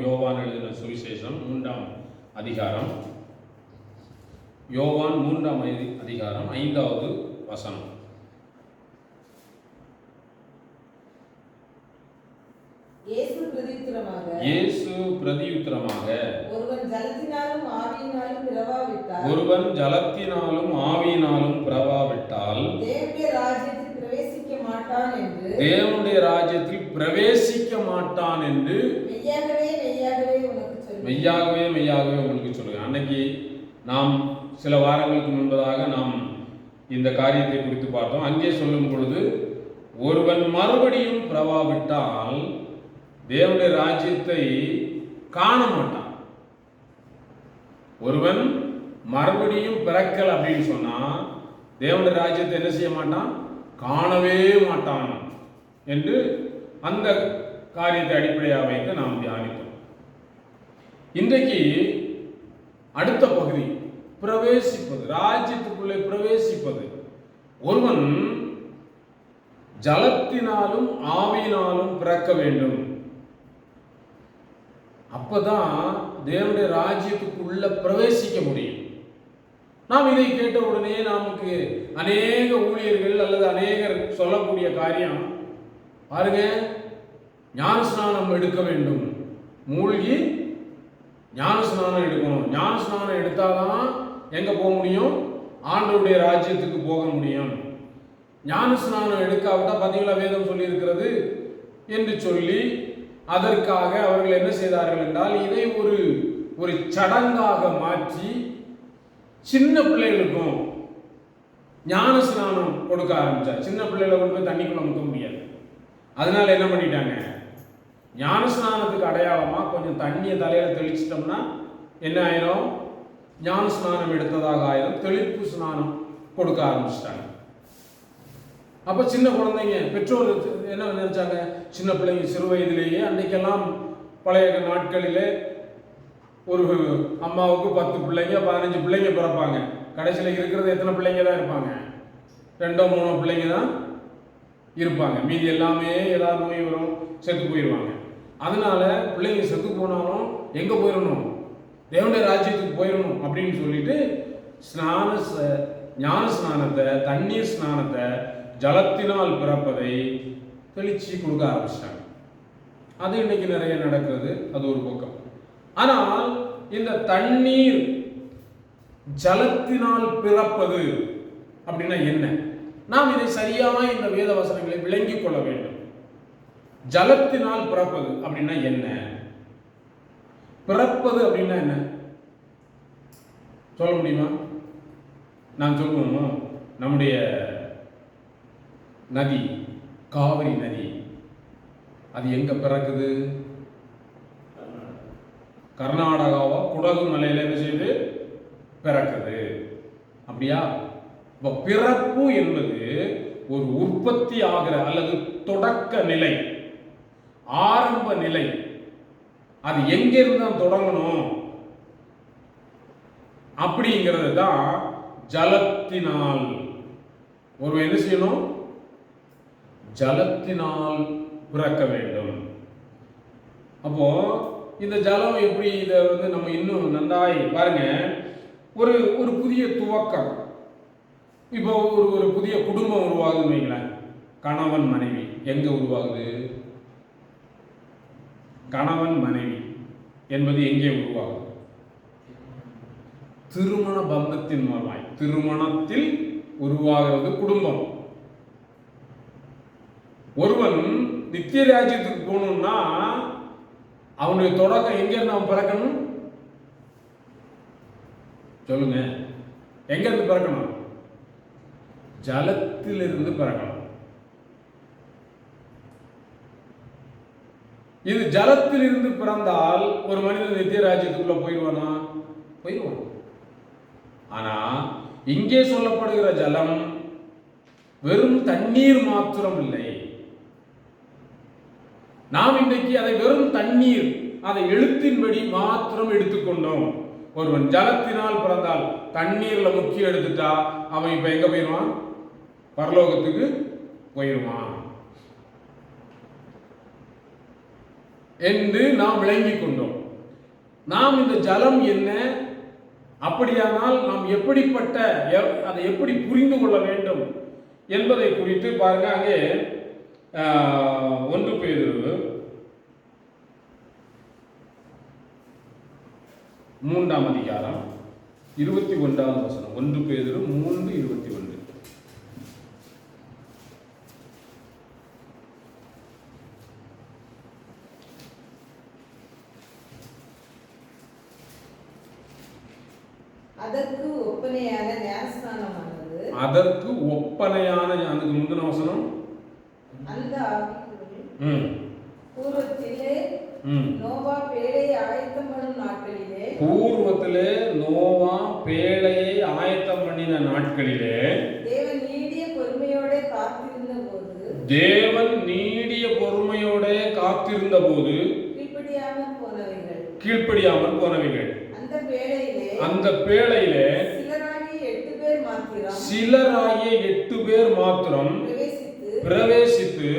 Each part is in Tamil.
யோவான் எழுதின சுவிசேஷம் 3ஆம் அதிகாரம், யோவான் 3ஆம் அதிகாரம் 5வது வசனம். இயேசு பிரதியுத்தரமாக, ஒருவன் ஜலத்தினாலும் ஆவியினாலும் பிறவாவிட்டால் தேவனுடைய ராஜ்யத்தில் பிரவேசிக்க மாட்டான் என்று மெய்யாகவே உங்களுக்கு சொல்லுகிறேன். அன்னைக்கு நாம் சில வாரங்களுக்கு முன்பதாக நாம் இந்த காரியத்தை குறித்து பார்த்தோம். அங்கே சொல்லும் பொழுது, ஒருவன் மறுபடியும் பிறவாவிட்டால் தேவனுடைய ராஜ்யத்தை காண மாட்டான். ஒருவன் மறுபடியும் பிறக்கல் அப்படின்னு சொன்னா தேவனுடைய ராஜ்யத்தை என்ன செய்ய மாட்டான்? காணவே மாட்டான் என்று அந்த காரியத்தை அடிப்படையாக வைத்து நாம் தியானித்தோம். இன்றைக்கு அடுத்த பகுதி பிரவேசிப்பது, ராஜ்யத்துக்குள்ளே பிரவேசிப்பது. ஒருவன் ஜலத்தினாலும் ஆவியினாலும் பிறக்க வேண்டும். அப்பதான் தேவனுடைய ராஜ்யத்துக்குள்ள பிரவேசிக்க முடியும். நாம் இதை கேட்ட உடனே நமக்கு அநேக ஊழியர்கள் அல்லது அநேகர் சொல்லக்கூடிய காரியம் பாருங்க, ஞான ஸ்நானம் எடுக்க வேண்டும், மூழ்கி ஞான ஸ்நானம் எடுக்கணும். ஞான ஸ்நானம் எடுத்தாதான் எங்க போக முடியும்? ஆண்டவருடைய ராஜ்யத்துக்கு போக முடியும். ஞான ஸ்நானம் எடுக்காவிட்டா பார்த்தீங்களா வேதம் சொல்லி இருக்கிறது என்று சொல்லி அதற்காக அவர்கள் என்ன செய்தார்கள் என்றால், இதை ஒரு சடங்காக மாற்றி சின்ன பிள்ளைகளுக்கும் ஞான ஸ்நானம் கொடுக்க ஆரம்பிச்சார். சின்ன பிள்ளைகளை கொண்டு போய் தண்ணிக்குள்ள முக்க முடியாது. அதனால என்ன பண்ணிட்டாங்க, ஞான ஸ்நானத்துக்கு அடையாளமா கொஞ்சம் தண்ணியை தலையில தெளிச்சிட்டோம்னா என்ன ஆயிரும்? ஞான ஸ்நானம் எடுத்ததாக ஆயிரும். தெளிப்பு ஸ்நானம் கொடுக்க ஆரம்பிச்சிட்டாங்க. அப்ப சின்ன குழந்தைங்க, பெற்றோர் என்ன நினைச்சாங்க, சின்ன பிள்ளைங்க சிறு வயதிலேயே, அன்னைக்கெல்லாம் பழைய நாட்களிலே ஒரு அம்மாவுக்கு 10 பிள்ளைங்க 15 பிள்ளைங்க பிறப்பாங்க. கடைசியில் இருக்கிறது எத்தனை பிள்ளைங்க தான் இருப்பாங்க? 2-3 பிள்ளைங்க தான் இருப்பாங்க. மீதி எல்லாமே ஏதாவது நோய் வரும், செத்து போயிடுவாங்க. அதனால பிள்ளைங்க செத்து போனாலும் எங்க போயிடணும்? தேவனுடைய ராஜ்யத்துக்கு போயிடணும் அப்படின்னு சொல்லிட்டு ஞான ஸ்நானத்தை, தண்ணீர் ஸ்நானத்தை, ஜலத்தினால் பிறப்பதை தெளிச்சு கொடுக்க ஆரம்பிச்சிட்டாங்க. அது இன்னைக்கு நிறைய நடக்கிறது. அது ஒரு பக்கம். ஆனால் இந்த தண்ணீர் ஜலத்தினால் பிறப்பது அப்படின்னா என்ன? நாம் இதை சரியாக இந்த வேத வசனங்களை விளங்கிக் கொள்ள வேண்டும். ஜலத்தினால் பிறப்பது அப்படின்னா என்ன? பிறப்பது அப்படின்னா என்ன சொல்ல முடியுமா? நான் சொல்லுவோம், நம்முடைய நதி, காவிரி நதி, அது எங்க பிறக்குது? கர்நாடகாவா குடகு மலையில என்ன செய்து பிறக்குது. அப்படியா? பிறப்பு என்பது ஒரு உற்பத்தி ஆகிற அல்லது தொடக்க நிலை, ஆரம்ப நிலை. அது எங்கிருந்து தொடங்கணும் அப்படிங்கிறது தான் ஜலத்தினால். ஒரு என்ன செய்யணும்? ஜலத்தினால் பிறக்க வேண்டும். அப்போ இந்த ஜலம் எப்படி, இதை நம்ம இன்னும் நன்றாய் பாருங்க. ஒரு புதிய துவக்கம். இப்போ ஒரு புதிய குடும்பம் உருவாகுதுன்னு வைங்களேன். கணவன் மனைவி எங்க உருவாகுது? கணவன் மனைவி என்பது எங்கே உருவாகுது? திருமண பந்தத்தின் மூலமாய், திருமணத்தில் உருவாகிறது குடும்பம். ஒருவன் நித்திய ராஜ்யத்துக்கு போகணும்னா அவனுடைய தொடக்கம் எங்க இருந்து அவன் பிறக்கணும்? சொல்லுங்க, எங்க இருந்து பிறக்கணும்? ஜலத்திலிருந்து பிறக்கணும். இது ஜலத்திலிருந்து பிறந்தால் ஒரு மனிதன் நித்திய ராஜ்யத்துக்குள்ள போயிடுவானா? போயிடுவான். ஆனா இங்கே சொல்லப்படுகிற ஜலம் வெறும் தண்ணீர் மாத்திரம் இல்லை. நாம் இன்றைக்கு அதை வெறும் தண்ணீர், அதை எழுத்தின்படி மாத்திரம் எடுத்துக்கொண்டோம். ஒருவன் ஜலத்தினால் பிறந்தால் தண்ணீர்ல முக்கி எடுத்துட்டா அவன் இப்ப எங்க போயிடுவான்? பரலோகத்துக்கு போயிடுவான். என்று நாம் விளங்கிக் கொண்டோம். நாம் இந்த ஜலம் என்ன, அப்படியானால் நாம் எப்படிப்பட்ட, அதை எப்படி புரிந்து கொள்ள வேண்டும் என்பதை குறித்து பாருங்க. அங்கே 1 பேதுரு 3ஆம் அதிகாரம் 21ஆம் வசனம். 1 பேதுரு 3:21. அதற்கு ஒப்பனையான ஞானஸ்நானமானது, அதற்கு ஒப்பனையான, அதுக்கு முந்தின வசனம், அந்த ஆவிக்குரிய பூர்வத்திலே நோவா பேழையை ஆயத்தம் பண்ணும் நாட்களிலே, பூர்வத்திலே நோவா பேழையை ஆயத்தம் பண்ணின நாட்களிலே தேவன் நீடிய பொறுமையோட காத்திருந்த போது, தேவன் நீடிய பொறுமையோட காத்திருந்த போது கீழ்ப்படியாமல் போனவைகள் அந்த பேழையிலே சிலராகிய 8 பேர் மாத்திரம் பிரவேசித்து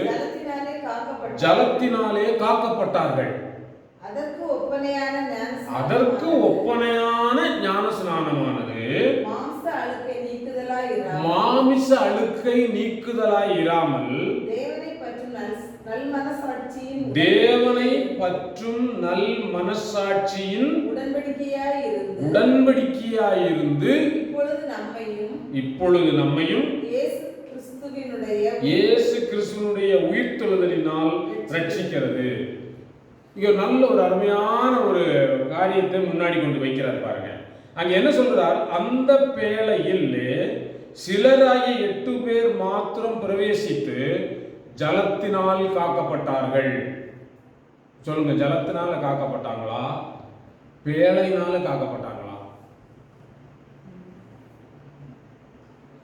ஜலத்தினாலே காக்கப்பட்டார்கள். அதற்கு ஒப்பனையான ஞானஸ்நானமானது மாமிச அழுக்கை நீக்குதலாய் இராமல் தேவனை பற்றும் நல் மனசாட்சியின் உடன்படிக்கையாயிருந்து இப்பொழுது நம்மையும் இயேசு கிறிஸ்துவினுடைய உயிர்த்தெழுதலினால் ரட்சிக்கிறது. இங்க நல்ல ஒரு அருமையான ஒரு காரியத்தை முன்னாடி கொண்டு வைக்கிறார் பாருங்க. அங்க என்ன சொல்றார்? அந்த பேழையில் சிலராகிய 8 பேர் மாத்திரம் பிரவேசித்து ஜலத்தினால் காக்கப்பட்டார்கள். சொல்லுங்க, ஜலத்தினால காக்கப்பட்டாங்களா, பேழையினால காக்கப்பட்டாங்களா?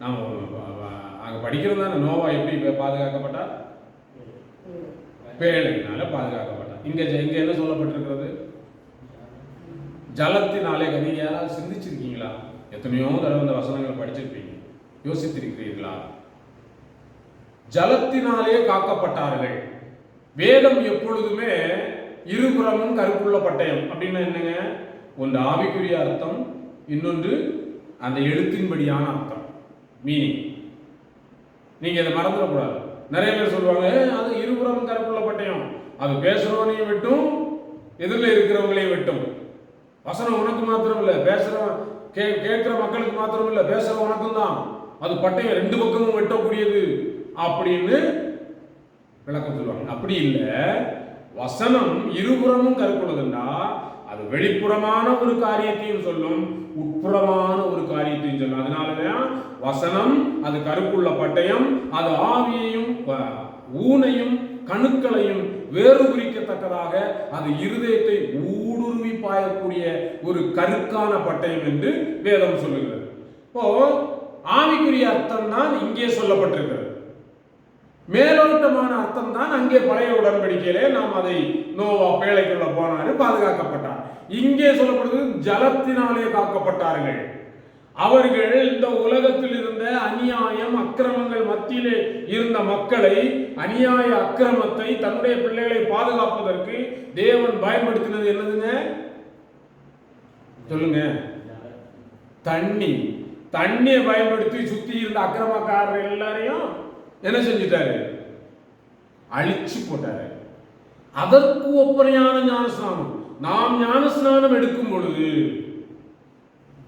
நாம அங்க படிக்கிறது தானே. நோவா எப்படி பாதுகாக்கப்பட்டார்? பேழையினால பாதுகாக்கப்பட்டார். இங்க என்ன சொல்லப்பட்டிருக்கிறது? ஜலத்தினாலே. நீங்க யாராவது சிந்திச்சிருக்கீங்களா? எத்தனையோ தடவை இந்த வசனங்களை படிச்சிருப்பீங்க, யோசித்திருக்கிறீர்களா? ஜலத்தினாலே காக்கப்பட்டார்கள். வேதம் எப்பொழுதுமே இருபுறமும் கருப்புள்ள பட்டயம் அப்படின்னா என்னங்க? ஒன்று ஆவிக்குரிய அர்த்தம், இன்னொன்று அந்த எழுத்தின்படியான அர்த்தம், மீனிங். நீங்க இதை மறந்துடக்கூடாது. நிறைய பேர் சொல்லுவாங்க, அது இருபுறமும் கருப்புள்ள பட்டயம், அது பேசுறவனையும் வெட்டும் எதிரில் இருக்கிறவங்களையும் வெட்டும். வசனம் உனக்கு மாத்திரம் இல்லை, பேசுறவன் கேட்கிற மக்களுக்கு மாத்திரம் இல்லை, பேசுற உனக்கும் தான். அது பட்டயம் 2 பக்கமும் வெட்டக்கூடியது அப்படின்னு விளக்கம் சொல்லுவாங்க. அப்படி இல்லை, வசனம் இருபுறமும் கருப்புள்ளதுன்னா அது வெளிப்புறமான ஒரு காரியத்தையும் சொல்லும், உட்புறமான ஒரு காரியத்தையும் சொல்லும். அதனாலதான் வசனம் அது கருப்புள்ள பட்டயம், அது ஆவியையும் ஊனையும் கணுக்களையும் வேறு குறிக்கத்தக்கதாக அது இருதயத்தை ஊடுருவி பாயக்கூடிய ஒரு கருக்கான பட்டயம் என்று வேதம் சொல்லுகிறது. இப்போ ஆவிக்குரிய அர்த்தம் தான் இங்கே சொல்லப்பட்டிருக்கிறது, மேலோட்டமான அர்த்தம் தான் அங்கே பழைய உடன்படிக்கையிலே நாம் அதை நோவா பேழைக்குள்ள போனாரு, பாதுகாக்கப்பட்டார். இங்கே சொல்லப்படுது ஜலத்தினாலே காக்கப்பட்டார்கள். அவர்கள் இந்த உலகத்தில் இருந்த அநியாயம் அக்கிரமங்கள் மத்தியிலே இருந்த மக்களை, அநியாய அக்கிரமத்தை தன்னுடைய பிள்ளைகளை பாதுகாப்பதற்கு தேவன் பயன்படுத்தினது என்னதுங்க? சொல்லுங்க. தண்ணியை பயன்படுத்தி சுத்தி இருந்த அக்கிரமக்காரர்கள் எல்லாரையும் என்ன செஞ்சிட்டாரு? அழிச்சு போட்டாரு. அதற்கு ஒப்பனையான ஞானஸ்நானம். நாம் ஞானஸ்நானம் எடுக்கும் பொழுது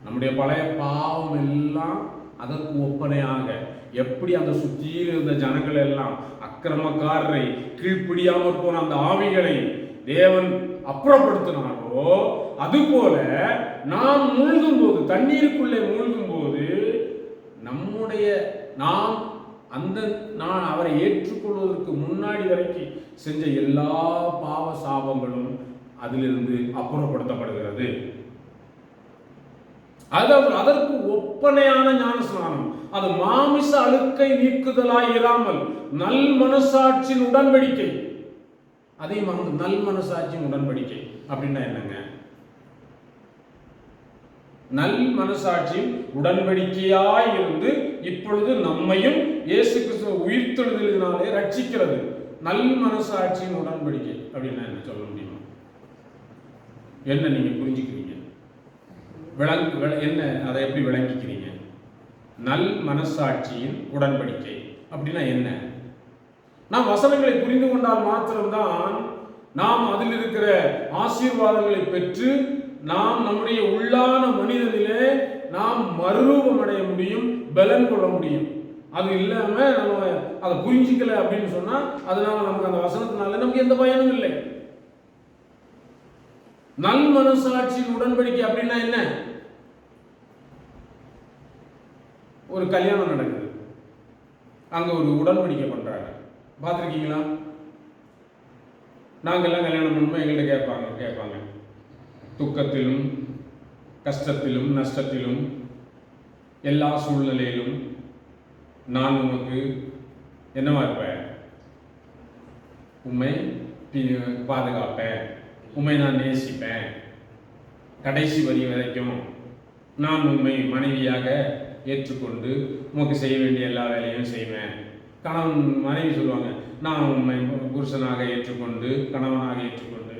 நம்முடைய பழைய பாவம் எல்லாம் அதற்கு ஒப்பனையாக, எப்படி அந்த சுற்றியில் இருந்த ஜனங்கள் எல்லாம் அக்கிரமக்காரரை கீழ்ப்பிடியாமல் போன அந்த ஆவிகளை தேவன் அப்புறப்படுத்தினாரோ, அதுபோல நாம் மூழ்கும் போது, தண்ணீருக்குள்ளே மூழ்கும் போது நாம் அந்த நான் அவரை ஏற்றுக்கொள்வதற்கு முன்னாடி வரைக்கும் செஞ்ச எல்லா பாவ சாபங்களும் அதிலிருந்து அப்புறப்படுத்தப்படுகிறது. அதற்கு ஒப்பனையான ஞானஸ்நானம். அது மாமிச அழுக்கை நீக்குதலாய் இராமல் நல் மனசாட்சியின் உடன்படிக்கை. அதையும் நல் மனசாட்சியின் உடன்படிக்கை அப்படின்னா என்னங்க? நல் மனசாட்சியின் உடன்படிக்கையாய் இருந்து இப்பொழுது நம்மையும் இயேசு கிறிஸ்துவ உயிர்த்தெழுதலினாலே ரட்சிக்கிறது. நல் மனசாட்சியின் உடன்படிக்கை அப்படின்னா என்ன சொல்ல முடியுமா? என்ன நீங்க புரிஞ்சுக்கிறீங்க? என்ன அதை எப்படி விளங்கிக்கிறீங்க? நல் மனசாட்சியின் உடன்படிக்கை அப்படின்னா என்ன? நாம் வசனங்களை புரிந்து கொண்டால் மாத்திரம்தான் நாம் அதில் இருக்கிற ஆசீர்வாதங்களை பெற்று நாம் நம்முடைய உள்ளான மனிதனிலே நாம் மறுரூபம் அடைய முடியும், பலன் கொள்ள முடியும். அது இல்லாம நம்ம அதை புரிஞ்சிக்கல அப்படின்னு சொன்னா அதனால நமக்கு அந்த வசனத்தினால நமக்கு எந்த பயனும் இல்லை. நல் மனசாட்சியின் உடன்படிக்கை அப்படின்னா என்ன? ஒரு கல்யாணம் நடக்குது, அங்க ஒரு உடன்படிக்கை பண்றாங்க. பார்த்துருக்கீங்களா? நாங்கெல்லாம் கல்யாணம் பண்ணும்போது எங்கள்கிட்ட கேட்பாங்க துக்கத்திலும் கஷ்டத்திலும் நஷ்டத்திலும் எல்லா சூழ்நிலையிலும் நான் உமக்கு என்னவா இருப்பேன்? உம்மை பாதுகாப்பேன், உம்மை நான் நேசிப்பேன், கடைசி வரி வரைக்கும் நான் உம்மை மனைவியாக ஏற்றுக்கொண்டு உமக்கு செய்ய வேண்டிய எல்லா வேலையும் செய்வேன். கணவன் மனைவி சொல்லுவாங்க, நான் உம்மை புருஷனாக ஏற்றுக்கொண்டு கணவனாக ஏற்றுக்கொண்டு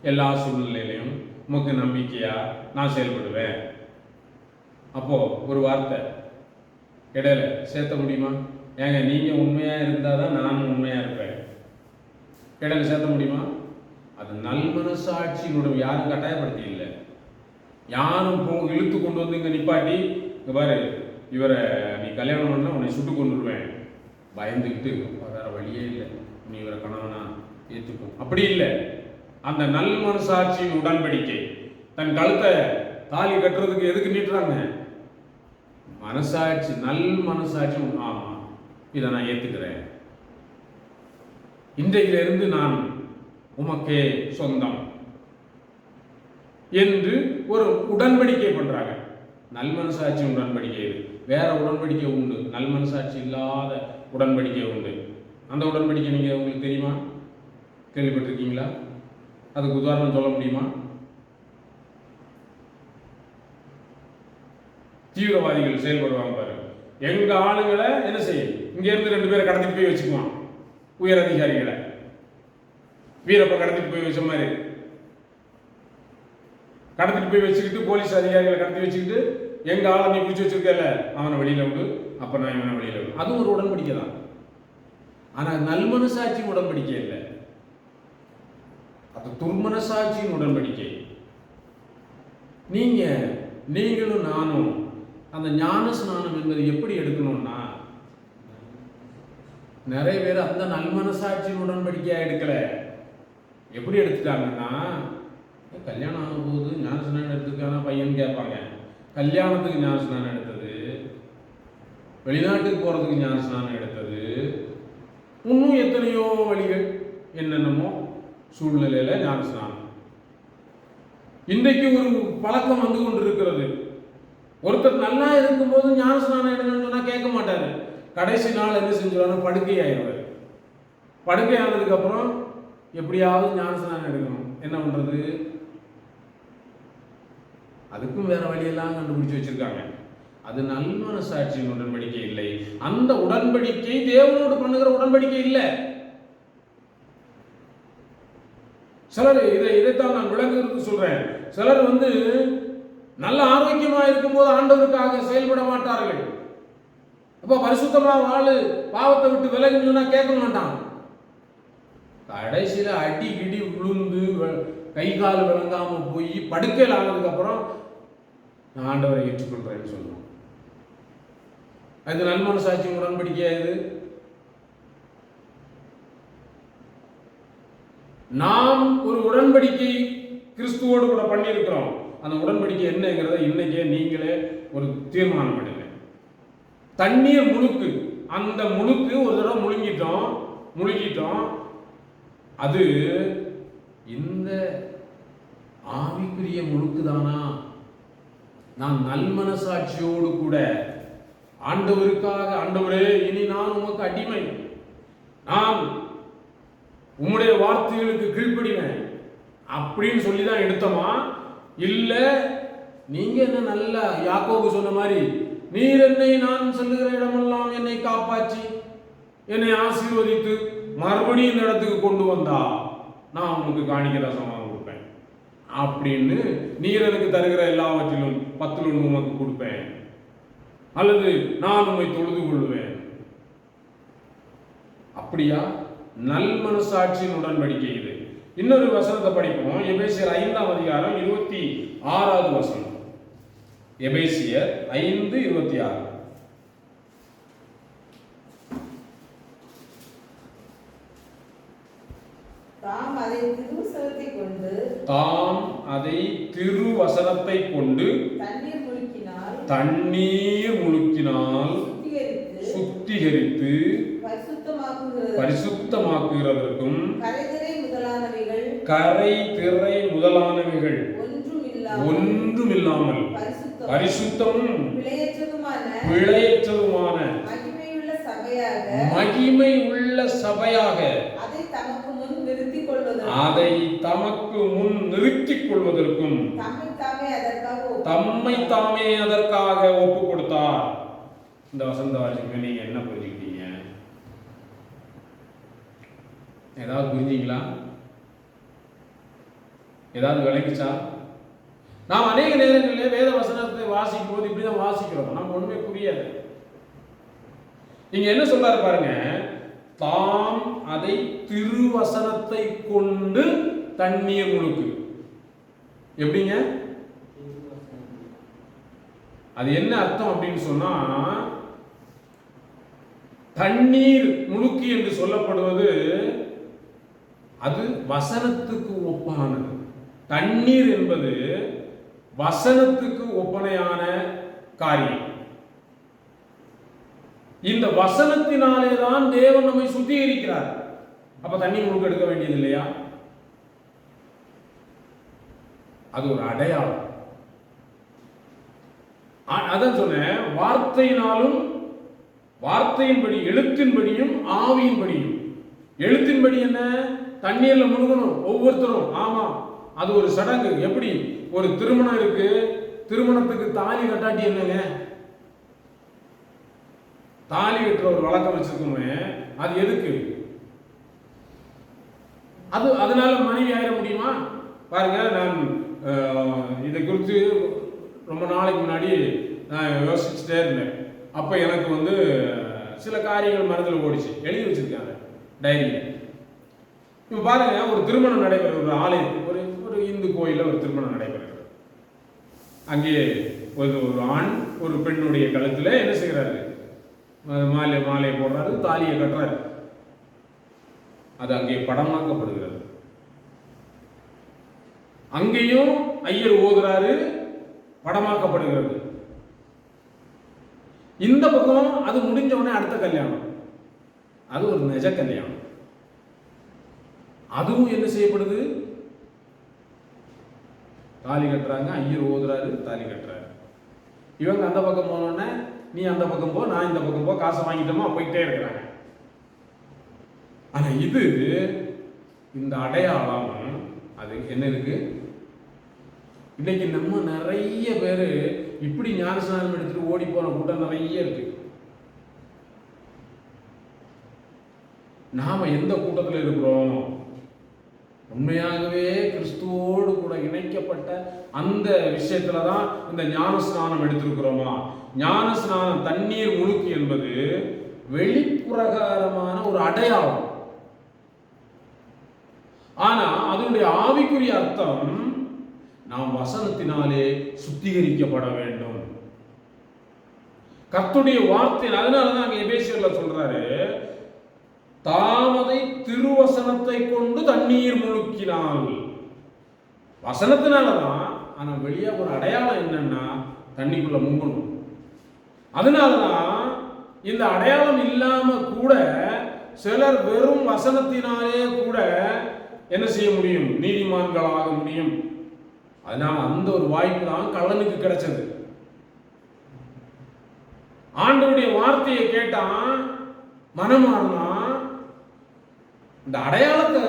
எல்லா சூழ்நிலையிலையும் உமக்கு நம்பிக்கையா நான் செயல்படுவேன். அப்போ ஒரு வார்த்தை இடையில சேர்த்த முடியுமா? ஏங்க நீங்க உண்மையா இருந்தாதான் நானும் உண்மையா இருப்பேன். இடையில சேர்த்த முடியுமா? அது நல்மனசாட்சியினுடைய யாரும் கட்டாயப்படுத்தி இல்லை. யாரும் இழுத்து கொண்டு வந்து இங்க நிப்பாட்டி இங்க பாரு இவரை நீ கல்யாணம் பண்ணா உன்னை சுட்டு கொண்டுருவேன் பயந்துக்கிட்டு வேற வழியே இல்லை, நீ இவரை கணவனா ஏற்றுக்கும் அப்படி இல்லை. அந்த நல் மனசாட்சியின் உடன்படிக்கை தன் கழுத்தை தாலி கட்டுறதுக்கு எதுக்கு நீட்டுறாங்க? மனசாட்சி, நல் மனசாட்சி. ஆமா, இதை நான் ஏத்துக்கிறேன், இன்றையிலிருந்து நான் உமக்கே சொந்தம் என்று ஒரு உடன்படிக்கை பண்றாங்க. நல் மனசாட்சி உடன்படிக்கை. வேற உடன்படிக்கை உண்டு, நல் மனசாட்சி இல்லாத உடன்படிக்கை உண்டு. அந்த உடன்படிக்கை நீங்க உங்களுக்கு தெரியுமா? கேள்விப்பட்டிருக்கீங்களா? அதுக்கு உதாரணம் சொல்ல முடியுமா? தீவிரவாதிகள் செயல்படுவாங்க பாருங்க. எங்க ஆளுங்களை என்ன செய்யும்? இங்க இருந்து 2 பேரை கடத்திட்டு போய் வச்சுக்குவான், உயர் அதிகாரிகளை. வீரப்ப கடத்திட்டு போய் வச்ச மாதிரி கடத்திட்டு போய் வச்சுக்கிட்டு போலீஸ் அதிகாரிகளை கடத்தி வச்சுக்கிட்டு எங்க ஆளை நீ பிடிச்சி வச்சிருக்கல அவனை வெளியில விடு, அப்ப நான் இவனை வெளியில விடு. அதுவும் ஒரு உடன்படிக்கை தான். ஆனா நல்மனசாட்சி உடன்படிக்கை இல்லை, அது துர்மனசாட்சியின் உடன்படிக்கை. நீங்களும் நானும் அந்த ஞான ஸ்நானம் என்பது எப்படி எடுக்கணும்னா, நிறைய பேர் அந்த நல்மனசாட்சியின் உடன்படிக்கையா எடுக்கல. எப்படி எடுத்துட்டாங்கன்னா, கல்யாணம் ஆகும் போது ஞான ஸ்நானம் எடுத்துக்கான பையன் கேட்பாங்க, கல்யாணத்துக்கு ஞான ஸ்நானம் எடுத்தது, வெளிநாட்டுக்கு போறதுக்கு ஞான ஸ்நானம் எடுத்தது, இன்னும் எத்தனையோ வழிகள் என்னென்னமோ சூழ்நிலையில ஞான ஸ்நானம். இன்றைக்கு ஒரு பழக்கம் வந்து கொண்டிருக்கிறது. ஒருத்தர் நல்லா இருக்கும்போது ஞான ஸ்நானம் எடுக்கணும்னு சொன்னா கேட்க மாட்டாரு. கடைசி நாள் என்ன செஞ்சுருவாங்க? படுக்கை ஆயிடுவாரு. படுக்கை ஆனதுக்கு அப்புறம் எப்படியாவது ஞான ஸ்நானம் எடுக்கணும். என்ன பண்றது? அதுக்கும் வேற வழியெல்லாம் கண்டுபிடிச்சு வச்சிருக்காங்க. அது நல்மனசாட்சியின் உடன்படிக்கை இல்லை. அந்த உடன்படிக்கை தேவனோடு பண்ணுகிற உடன்படிக்கை இல்லை. சிலர் இதைத்தான் நான் விளங்குறது சொல்றேன். சிலர் நல்ல ஆரோக்கியமா இருக்கும்போது ஆண்டவருக்காக செயல்பட மாட்டார்கள். அப்ப பரிசுத்தமா வாழு, பாவத்தை விட்டு விலகுன்னு சொன்னா கேட்க மாட்டான். கடைசியில அடி கிடி விழுந்து கை கால் விளங்காம போய் படுக்கையில் ஆனதுக்கு அப்புறம் நான் ஆண்டவரை ஏற்றுக்கொள்றேன்னு சொல்லுவோம். அது நல்மனசாட்சி உடன்படிக்கையா? இது நாம் ஒரு உடன்படிக்கை கிறிஸ்துவோடு கூட பண்ணியிருக்கிறோம். அந்த உடன்படிக்கை என்னங்கிறத இன்னைக்கே நீங்களே ஒரு தீர்மானம் பண்ணுங்க. தண்ணீர் முழுக்கு, அந்த முழுக்கு ஒரு தடவை முழுங்கிட்டோம். அது இந்த ஆவிக்குரிய முழுக்கு தானா? நான் நல்மனசாட்சியோடு கூட ஆண்டவருக்காக, ஆண்டவரே இனி நான் உமக்கு அடிமை, நான் உம்முடைய வார்த்தைகளுக்கு கீழ்ப்படிவேன் அப்படின்னு சொல்லிதான் எடுத்தோமா? இல்ல நீங்க என்ன நல்லா யாக்கோபு சொன்ன மாதிரி, நீர் என்னை நான் சொல்லுகிற இடமெல்லாம் என்னை காப்பாற்றி என்னை ஆசீர்வதித்து மறுபடியும் இந்த இடத்துக்கு கொண்டு வந்தா நான் உனக்கு காணிக்கை தசமாக கொடுப்பேன் அப்படின்னு, நீர் எனக்கு தருகிற எல்லாவற்றிலும் 10 உமக்கு கொடுப்பேன், அல்லது நான் உம்மை தொழுது கொள்வேன். அப்படியா? நல் மனசாட்சியின் உடன்படிக்கை இது. இன்னொரு வசனத்தை படிப்போம். எபேசியர் 5ஆம் அதிகாரம் 26வது வசனம். எபேசியர் 5:26. தாம் அதை திருவசனத்தை கொண்டு தண்ணீர் முழுக்கினால் சுத்திகரித்து பரிசுத்தமாக்குகிறதற்கும் கரை திரை முதலானவைகள் ஒன்றுமில்லாமல் பரிசுத்தமும் பிழையற்றதுமான மகிமை உள்ள சபையாக அதை தமக்கு முன் நிறுத்திக் கொள்வதற்கும் தம்மை தாமே அதற்காக ஒப்பு கொடுத்தார். இந்த வசந்த வாசிக்கு நீங்க என்ன புரிஞ்சுக்கிட்டீங்க? ஏதாவது புரிஞ்சீங்களா? ஏதாவது விளங்கிச்சா? நாம் அநேக நேரங்களில் வேத வசனத்தை வாசிக்கும் போது இப்படிதான் வாசிக்கிறோம், நம்ம ஒண்ணுமே புரியாது. நீங்க என்ன சொல்றாரு பாருங்க, தாம் அதை திருவசனத்தை கொண்டு தண்ணீர் முழுக்கு. எப்படிங்க? அது என்ன அர்த்தம் அப்படின்னு சொன்னா, தண்ணீர் முழுக்கி என்று சொல்லப்படுவது அது வசனத்துக்கு ஒப்பானது. தண்ணீர் என்பது வசனத்துக்கு ஒப்பனையான காரியம். இந்த வசனத்தினாலே தான் தேவன் நம்மை சுத்திகரிக்கிறார். அப்ப தண்ணி முழுக்க எடுக்க வேண்டியது இல்லையா? அது ஒரு அடையாளம். அதான் சொன்னேன், வார்த்தையினாலும் வார்த்தையின்படி எழுத்தின்படியும் ஆவியின்படியும். எழுத்தின்படி என்ன? தண்ணீர்ல முழுகணும் ஒவ்வொருத்தரும். ஆமா, அது ஒரு சடங்கு. எப்படி? ஒரு திருமணம் இருக்கு, திருமணத்துக்கு தாலி கட்டாட்டி என்னங்க? தாலி கட்டுற ஒரு வழக்கம் வச்சிருக்கோமே, அது எதுக்கு? அதனால மனைவி ஆயிட முடியுமா? பாருங்க, நான் இதை குறித்து ரொம்ப நாளைக்கு முன்னாடி நான் யோசிச்சுட்டே இருந்தேன். அப்போ எனக்கு சில காரியங்கள் மனதில் ஓடிச்சு, எழுதி வச்சிருக்காங்க டைரியில். இப்போ பாருங்க, ஒரு திருமணம் நடைபெறும், ஒரு ஆலயத்துக்கு, ஒரு இந்து கோயிலில் ஒரு திருமணம் நடைபெறுகிறது. அங்கே ஒரு ஆண் ஒரு பெண்ணுடைய கழுத்தில் என்ன செய்கிறாரு? மாலை போடுறாரு, தாலியை கட்டுறாரு. அது அங்கே படமாக்கப்படுகிறது. அங்கேயும் ஐயர் ஓதுறாரு, படமாக்கப்படுகிறது. இந்த பக்கம் அது முடிஞ்ச உடனே அடுத்த கல்யாணம், அது ஒரு நிஜ கல்யாணம். அதுவும் என்ன செய்யப்படுது? தாலி கட்டுறாங்க, ஐயர் ஓதுறாரு, தாலி கட்டுறாரு. இவங்க அந்த பக்கம் போனோடனே நீ அந்த பக்கம் போ, நான் இந்த பக்கம் போ, காசை வாங்கிட்டோமா போயிட்டே இருக்கிறாங்க. ஆனா இது இந்த அடையாளம் அது என்ன இருக்கு? இன்னைக்கு நம்ம நிறைய பேர் இப்படி ஞானஸ்நானம் எடுத்துட்டு ஓடி போன கூட்டம் நிறைய இருக்கு. நாம எந்த கூட்டத்தில் இருக்கிறோம்? உண்மையாகவே கிறிஸ்துவோடு கூட இணைக்கப்பட்ட அந்த விஷயத்துல தான் இந்த ஞானஸ்நானம் எடுத்திருக்கிறோமா? ஞானஸ்நானம் தண்ணீர் முழுக்கு என்பது வெளிப்பிரகாரமான ஒரு அடையாளம். ஆனா அதனுடைய ஆவிக்குரிய அர்த்தம், நாம் வசனத்தினாலே சுத்திகரிக்கப்பட வேண்டும். கர்த்தருடைய வார்த்தை. அதனாலதான் அங்க எபேசியர்ல சொல்றாரு, தாமதை திருவசனத்தை கொண்டு தண்ணீர் முழுக்கினால். வசனத்தினாலதான். ஆனா வெளியே ஒரு அடையாளம் என்னன்னா, தண்ணிக்குள்ள முங்கணும். அதனாலதான் இந்த அடையாளம் இல்லாம கூட சிலர் வெறும் வசனத்தினாலே கூட என்ன செய்ய முடியும்? நீதிமான்களாக முடியும். அதனால அந்த ஒரு வாய்ப்பு தான் கள்ளனுக்கு கிடைச்சது. ஆண்டவருடைய வார்த்தையை கேட்டான், மனமானா, இந்த அடையாளத்தை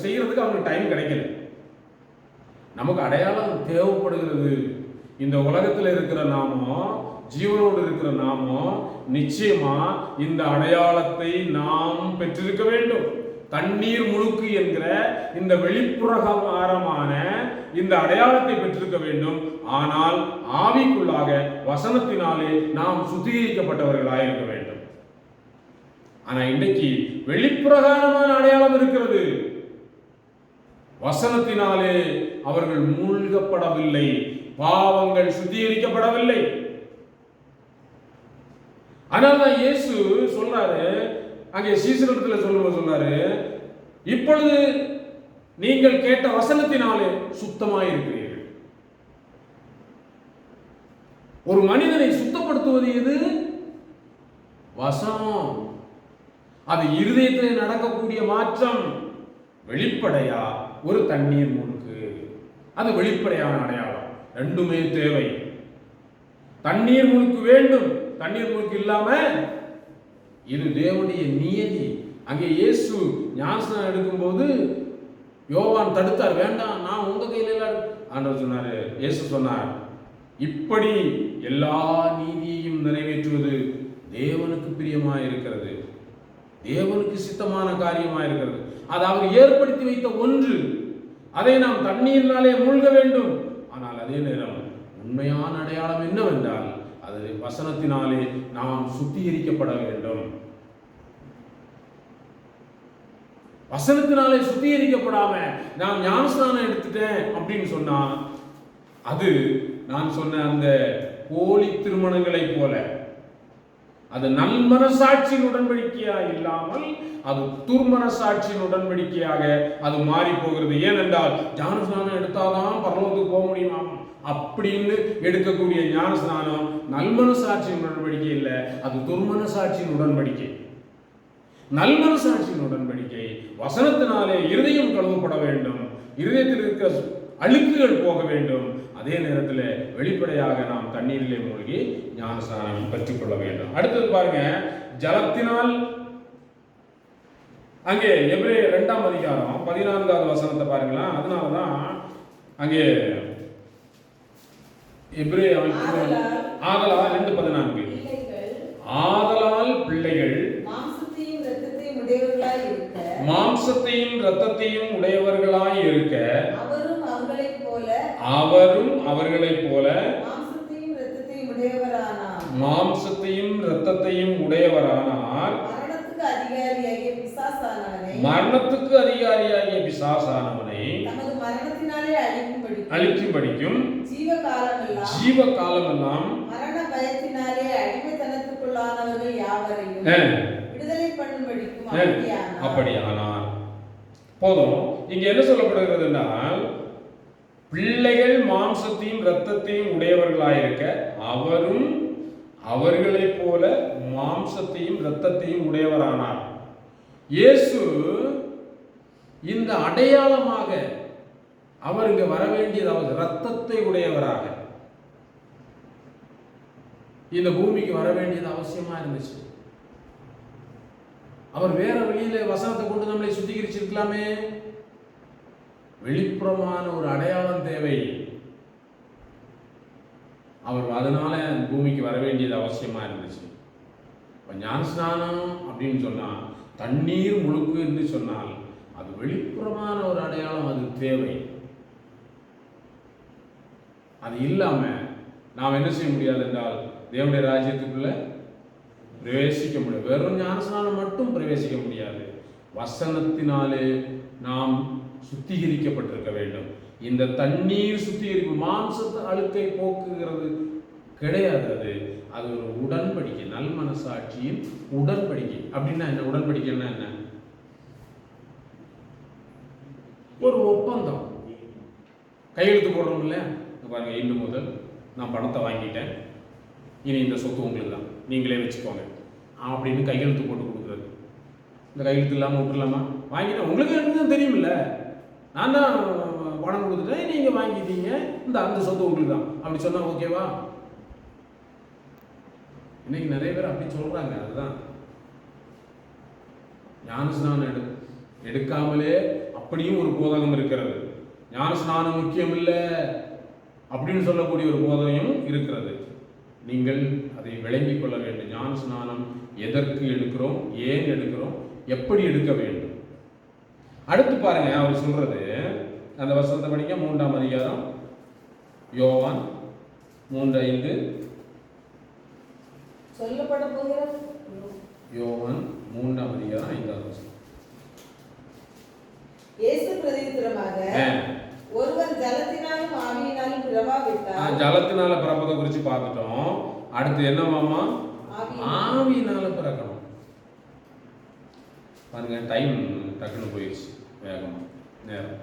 செய்யறதுக்கு அவனுக்கு டைம் கிடைக்கல. நமக்கு அடையாளம் தேவைப்படுகிறது. இந்த உலகத்தில் இருக்கிற நாமோ, ஜீவனோடு இருக்கிற நாமோ நிச்சயமா இந்த அடையாளத்தை நாம் பெற்றிருக்க வேண்டும். தண்ணீர் முழுக்கு என்கிற இந்த வெளிப்புறகாரமான இந்த அடையாளத்தை பெற்றிருக்க வேண்டும். ஆனால் ஆவிக்குள்ளாக வசனத்தினாலே நாம் சுத்திகரிக்கப்பட்டவர்களாக இருக்க வேண்டும். ஆனா இன்றைக்கு வெளிப்புறகாரமான அடையாளம் இருக்கிறது, வசனத்தினாலே அவர்கள் மூழ்கப்படவில்லை, பாவங்கள் சுத்திகரிக்கப்படவில்லை. அதனால்தான் இயேசு சொல்றாரு, அங்கே சீசரிடத்தில் சொல்லும்போது சொன்னாரு, இப்பொழுது நீங்கள் கேட்ட வசனத்தினாலே சுத்தமாய் இருக்கிறீர்கள். ஒரு மனிதனை சுத்தப்படுத்துவது எது? வசனம். அது இருதயத்தில் நடக்கக்கூடிய மாற்றம். வெளிப்படையா ஒரு தண்ணீர் முழுக்கு, அது வெளிப்படையான அடையாளம். ரெண்டுமே தேவை. தண்ணீர் முழுக்கு வேண்டும், தண்ணீர் முழுக்கு இல்லாம இது தேவனுடைய நியதி. அங்கே இயேசு ஞானஸ்நானம் எடுக்கும்போது யோவான் தடுத்தார், வேண்டாம், நான் உங்க கையில எல்லாம். ஆண்டவர் சொன்னாரு, இயேசு சொன்னார், இப்படி எல்லா நீதியையும் நிறைவேற்றுவது தேவனுக்கு பிரியமாக இருக்கிறது, தேவனுக்கு சித்தமான காரியமாக இருக்கிறது. அது அவர் ஏற்படுத்தி வைத்த ஒன்று. அதை நாம் தண்ணீரினாலே மூழ்க வேண்டும். ஆனால் அதே நேரம் உண்மையான அடையாளம் என்னவென்றால் அது வசனத்தினாலே நாம் சுத்திகரிக்கப்பட வேண்டும். வசனத்தினாலே சுத்திகரிக்கப்படாம நாம் ஞானஸ்நானம் எடுத்துட்டேன் அப்படின்னு சொன்னா அது நான் சொன்ன அந்த போலி திருமணங்களை போல, அது நல்மனசாட்சியின் உடன்படிக்கையாக இல்லாமல் அது துர்மனசாட்சியின் உடன்படிக்கையாக அது மாறி போகிறது. ஏனென்றால் ஞானஸ்நானம் எடுத்தாதான் பரலோகத்துக்கு போக முடியுமா அப்படின்னு எடுக்கக்கூடிய ஞானஸ்நானம் நல்மனசாட்சியின் உடன்படிக்கை இல்லை, அது துர்மனசாட்சியின் உடன்படிக்கை. நல்மனசாட்சியின் உடன்படிக்கை வசனத்தினாலே இருதயம் கழுவப்பட வேண்டும், இருதயத்தில் இருக்க அழுக்குகள் போக வேண்டும். அதே நேரத்தில் வெளிப்படையாக நாம் தண்ணீரிலே மூழ்கி ஞானஸ்நானம் பெற்றுக்கொள்ள வேண்டும். அடுத்தது பாருங்க, ஜலத்தினால். அங்கே எபிரேயர் 2ஆம் அதிகாரம் 14வது வசனத்தை பாருங்களா. அதனாலதான் அங்கே எபிரேயர் ஆதலால் 2:14 ஆதலால் பிள்ளைகள் மாம்சத்தையும் இரத்தத்தையும் உடையவர்களாய் இருக்க அவரும் அவர்களைப் போல மாம்சத்தையும் இரத்தத்தையும் உடையவரானார். மரணத்துக்கு அதிகாரியாகிய பிசாசானவனை அழிக்கும்படிக்கும் ஜீவ காலமெல்லாம் மரண பயத்தினாலே அடிமைத்தனத்துக்குள்ளானவர்கள் யாவரையும் விடுதலை பண்ணும்படிக்கும் அப்படியானார். போதும். இங்க என்ன சொல்லப்படுகிறது என்றால், பிள்ளைகள் மாம்சத்தையும் இரத்தத்தையும் உடையவர்களாயிருக்க அவரும் அவர்களைப் போல மாம்சத்தையும் இரத்தத்தையும் உடையவரானார். இயேசு இந்த அடையாளமாக அவர் இங்க வர வேண்டியதாவது இரத்தத்தை உடையவராக இந்த பூமிக்கு வர வேண்டியது அவசியமா இருந்துச்சு. அவர் வேற வழியில வசனத்தை கொண்டு நம்மளை சுத்திகரிச்சிருக்கலாமே. வெளிப்புறமான ஒரு அடையாளம் தேவை. அவர் அதனால பூமிக்கு வர வேண்டியது அவசியமா இருந்துச்சு. இப்ப ஞானஸ்நானம் அப்படின்னு சொன்னா, தண்ணீர் முழுக்கு என்று சொன்னால் அது வெளிப்புறமான ஒரு அடையாளம், அது தேவை. அது இல்லாம நாம் என்ன செய்ய முடியாது என்றால் தேவனுடைய ராஜ்யத்துக்குள்ள பிரவேசிக்க முடியாது. வெறும் ஞானஸ்நானம் மட்டும் பிரவேசிக்க முடியாது. வசனத்தினாலே நாம் சுத்திகரிக்கப்பட்டிருக்க வேண்டும். இந்த தண்ணீர் சுத்திகரிப்பு மாம்சத்தை அழுக்கை போக்குகிறது கிடையாது. அது ஒரு உடன்படிக்கை, நல் மனசாட்சியின் உடன்படிக்கை. அப்படின்னா என்ன? உடன்படிக்கைன்னா என்ன? ஒரு ஒப்பந்தம். கையெழுத்து போடுறோம் இல்லையா? பாருங்க, இன்று முதல் நான் பணத்தை வாங்கிட்டேன், இனி இந்த சொத்து உங்களுக்கு தான், நீங்களே வச்சுக்கோங்க அப்படின்னு கையெழுத்து போட்டு கொடுக்குறது. இந்த கையெழுத்து இல்லாமல் விட்டுலாமா? வாங்கிட்டேன், உங்களுக்கு எனக்கு தெரியுமில்ல, நான் தான் பணம் கொடுத்துட்டேன், நீங்கள் வாங்கிட்டீங்க, இந்த அந்த சொத்து உங்களுக்கு தான் அப்படி சொன்னால் ஓகேவா? இன்னைக்கு நிறைய பேர் அப்படி சொல்றாங்க. அதுதான் ஞானஸ்நானம் எடுக்காமலே அப்படியும் ஒரு போதகம் இருக்கிறது. ஞானஸ்நானம் முக்கியம் இல்லை அப்படின்னு சொல்லக்கூடிய ஒரு போதகம் இருக்கிறது. நீங்கள் அதை விளங்கிக் கொள்ள வேண்டும். ஞானஸ்நானம் எதற்கு எடுக்கிறோம், ஏன் எடுக்கிறோம், எப்படி எடுக்க வேண்டும். அடுத்து பாருங்க அவர் சொல்றது, அந்த வசனத்தை படிக்க 3ஆம் அதிகாரம் யோவான் 3:5. சொல்லப்பட போகிற யோவான் 3ஆம் அதிகாரம் 5ஆம் வசனம். இயேசு பிரதியுத்தரமாக, ஒருவன் ஜலத்தினாலும் ஆவியினாலும் பிறவாவிட்டால். ஜலத்தினால பிறப்பதை குறித்து பார்த்துட்டோம். அடுத்து என்னவாமா? ஆவியினால பிறக்கணும். பாருங்க, டைம் டக்குன்னு போயிடுச்சு வேகமா, நேரம்.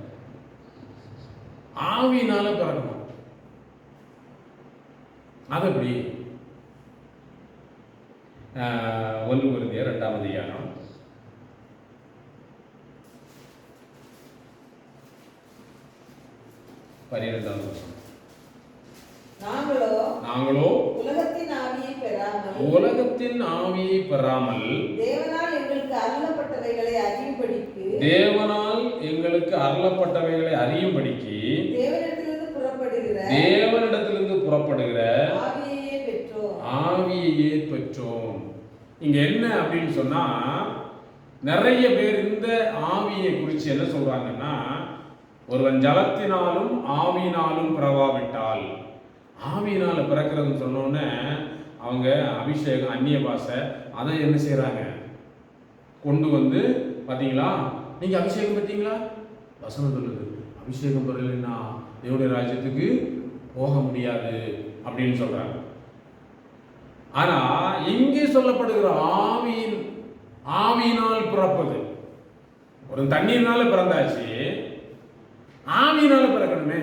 ஆவியினால பிறக்கணும். அது எப்படி? 1 கொரிந்தியர் 2ஆம் அதிகாரம் 12ஆம் வசனம். நாங்களோ உலகத்தின் ஆவியை பெறாமல் தேவனால் எங்களுக்கு அருளப்பட்டவைகளை அறியும்படிக்கு தேவனிடத்திலிருந்து புறப்படுகிற ஆவியையே பெற்றோம். இங்க என்ன அப்படின்னு சொன்னா, நிறைய பேர் இந்த ஆவியை குறித்து என்ன சொல்றாங்கன்னா, ஒருவன் ஜலத்தினாலும் ஆவியினாலும் பிறவாவிட்டால், ஆவியினால பிறக்கிறதுன்னு சொன்னோன்னே அவங்க அபிஷேகம், அந்நிய பாஷை, அதை என்ன செய்யறாங்க, கொண்டு வந்து, பார்த்தீங்களா நீங்க அபிஷேகம் பெற்றீங்களா? வசனம் சொல்லுது, அபிஷேகம் பெறலைன்னா தேவனுடைய ராஜ்யத்துக்கு போக முடியாது அப்படின்னு சொல்றாங்க. ஆனா இங்கே சொல்லப்படுகிற ஆவியினால் பிறப்பது, ஒரு தண்ணீர்னால பிறந்தாச்சு, ஆவியினால பிறக்கணுமே.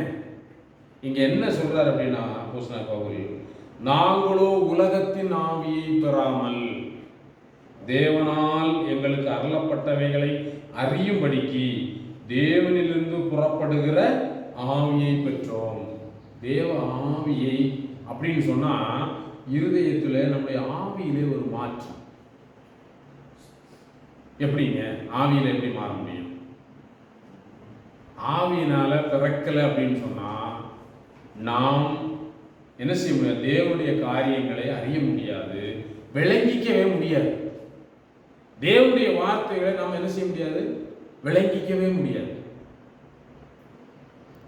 இங்க என்ன சொல்றாரு அப்படின்னா, அப்போஸ்தலனாகிய பவுல், நாங்களோ உலகத்தின் ஆவியை பெறாமல் தேவனால் எங்களுக்கு அருளப்பட்டவைகளை அறியும்படிக்கு தேவனிலிருந்து புறப்படுகிற ஆவியை பெற்றோம். தேவ ஆவியை அப்படின்னு சொன்னா, இருதயத்துல நம்முடைய ஆவியிலே ஒரு மாற்றம். எப்படிங்க ஆவியில எப்படி மாற முடியும்? ஆவியினால பிறக்கல அப்படின்னு சொன்னா நாம் என்ன செய்ய முடியாது? தேவனுடைய காரியங்களை அறிய முடியாது, விளங்கிக்கவே முடியாது. தேவனுடைய வார்த்தைகளை நாம் என்ன செய்ய முடியாது? விளங்கிக்கவே முடியாது.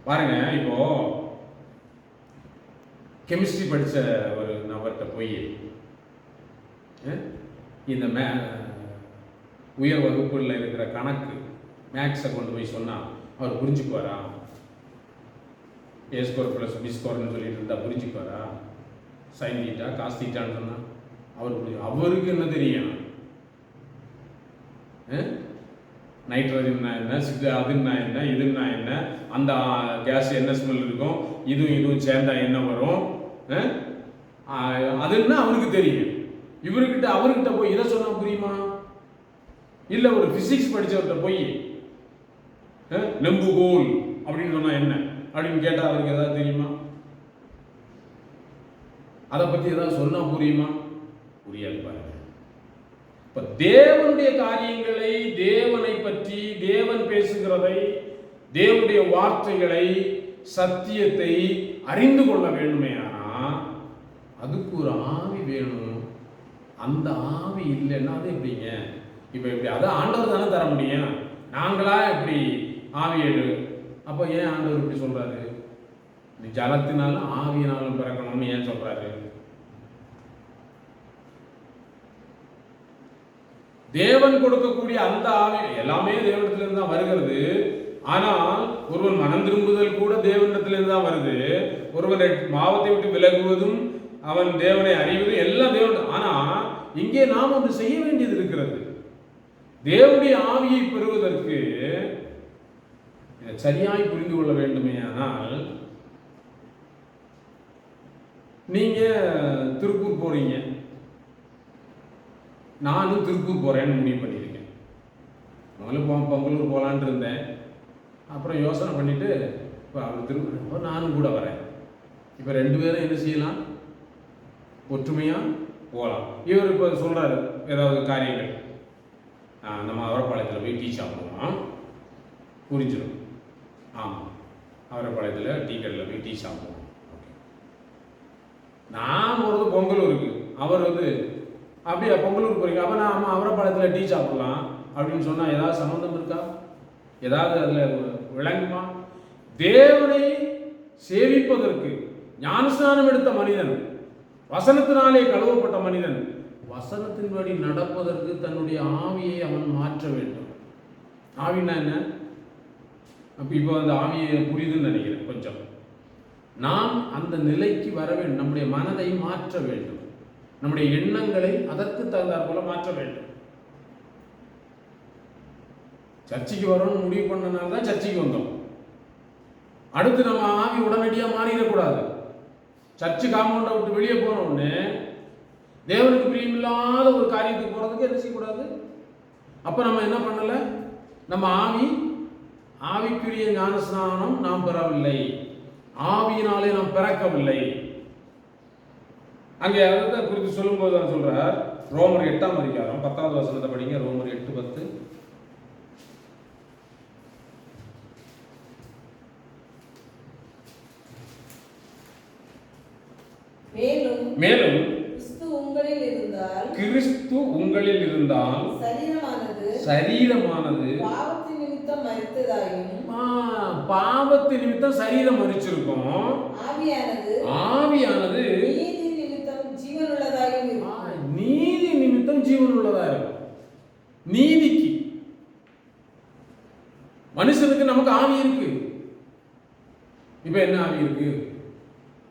பாருங்க, இப்போ கெமிஸ்ட்ரி படிச்ச ஒரு நபர்கிட்ட போய் இந்த உயர் வகுப்புல இருக்கிற கணக்கு மேக்ஸை கொண்டு போய் சொன்னா அவர் புரிஞ்சுக்குவாரா? ஏ ஸ்கொயர் பிளஸ் பி ஸ்கொயர்னு சொல்லிட்டு இருந்தா புரிஞ்சுக்குவாரா? சைன் தீட்டா காஸ் தீட்டான்னு சொன்னா அவருக்கு என்ன தெரியும்? நைட்ரஜன்னா என்ன, அதுன்னா என்ன, இதுன்னா என்ன, அந்த கேஸ் என்ன ஸ்மெல் இருக்கும், இதுவும் சேர்ந்தா என்ன வரும், அதுன்னா அவருக்கு தெரியும். அவர்கிட்ட போய் இதை சொன்னா புரியுமா? இல்ல ஒரு பிசிக்ஸ் படிச்சவர்கிட்ட போய் நெம்புகோல் அப்படின்னு சொன்னா என்ன அப்படின்னு கேட்டா அவருக்கு ஏதாவது தெரியுமா? அதை பத்தி ஏதாவது சொன்னா புரியுமா? புரியாது. பாருங்க, இப்ப தேவனுடைய காரியங்களை, தேவனை பற்றி, தேவன் பேசுகிறதை, தேவனுடைய வார்த்தைகளை, சத்தியத்தை அறிந்து கொள்ள வேண்டுமே. ஆனா அதுக்கு ஒரு ஆவி வேணும். அந்த ஆவி இல்லைன்னா அது எப்படிங்க? இப்ப எப்படி? அதை ஆண்டவர் தானே தர முடியும், நாங்களா எப்படி ஆவி எடு? அப்ப ஏன் ஆண்டவர் இப்படி சொல்றாரு? நீ ஜலத்தினாலும் ஆவியினாலும் பிறக்கணும்னு ஏன் சொல்றாரு? தேவன் கொடுக்கக்கூடிய அந்த ஆவி எல்லாமே தேவனிடத்திலிருந்து தான் வருகிறது. ஆனால் ஒருவன் மனம் திரும்புதல் கூட தேவனிடத்திலிருந்து தான் வருது. ஒருவன் பாவத்தை விட்டு விலகுவதும் அவன் தேவனை அறிவதும் எல்லாம் தேவன். ஆனா இங்கே நாம் ஒன்று செய்ய வேண்டியது இருக்கிறது. தேவனுடைய ஆவியை பெறுவதற்கு சரியாய் புரிந்து கொள்ள வேண்டுமே. ஆனால் நீங்க திருப்பூர் போறீங்க, நானும் திருப்பூர் போறேன்னு முடிவு பண்ணியிருக்கேன். முதல்ல பொங்கலூர் போகலான் இருந்தேன். அப்புறம் யோசனை பண்ணிட்டு இப்போ அவர் திருப்பூர் நானும் கூட வரேன். இப்போ 2 பேரும் என்ன செய்யலாம்? ஒற்றுமையா போகலாம். இவர் இப்போ சொல்றாரு ஏதாவது காரியங்கள், நம்ம அவரப்பாளையத்தில் போய் டீ சாப்பிடுவோம், புரிஞ்சிடும். ஆமாம், அவரப்பாளையத்தில் டீ கடையில் போய் டீ சாப்பிடுவோம். ஓகே, நான் போகிறது பொங்கலூருக்கு, அவர் அப்படியே பொங்கலூருக்கு போறீங்க, அப்போ நான் அவரப்பாளையத்தில் டீ சாப்பிடலாம் அப்படின்னு சொன்னால் ஏதாவது சம்மந்தம் இருக்கா? ஏதாவது அதில் விளங்குமா? தேவனை சேவிப்பதற்கு ஞானஸ்நானம் எடுத்த மனிதன், வசனத்தினாலே கழுவப்பட்ட மனிதன், வசனத்தின்படி நடப்பதற்கு தன்னுடைய ஆவியை அவன் மாற்ற வேண்டும். ஆவினா என்ன? அப்போ இப்போ அந்த ஆவியை புரியுதுன்னு நினைக்கிறேன் கொஞ்சம். நாம் அந்த நிலைக்கு வர வேண்டும். நம்முடைய மனதை மாற்ற வேண்டும். நம்முடைய எண்ணங்களை அதற்கு தகுந்தாற் போல மாற்ற வேண்டும். சர்ச்சைக்கு வரணும்னு முடிவு பண்ணனால தான் சர்ச்சைக்கு வந்தோம். அடுத்து நம்ம ஆவி உடனடியாக மாறிடக்கூடாது. சர்ச்சு காம்பவுண்டை விட்டு வெளியே போனோடனே தேவனுக்கு பிரியமில்லாத ஒரு காரியத்துக்கு போகிறதுக்கு என்ன செய்யக்கூடாது? அப்போ நம்ம என்ன பண்ணலை? நம்ம ஆவிக்குரிய ஞானஸ்நானம் நாம் பெறவில்லை, ஆவியினாலே நாம் பிறக்கவில்லை. அங்கே அதை குறித்து சொல்லும்போது தான் சொல்றார், ரோமர் 8ஆம் அதிகாரம் 10வது வசனத்தை படிங்க. ரோமர் 8:10. மேலும் கிறிஸ்து உங்களில் இருந்தால் சரீரமானது பாவத்து நிமித்தம் சரீரம் மரிச்சிருக்கும், ஆவியானது நீதி நிமித்தம் ஜீவன் உள்ளதா இருக்கும். நீதிக்கு மனுஷனுக்கு நமக்கு ஆவி இருக்கு. இப்ப என்ன ஆவி இருக்கு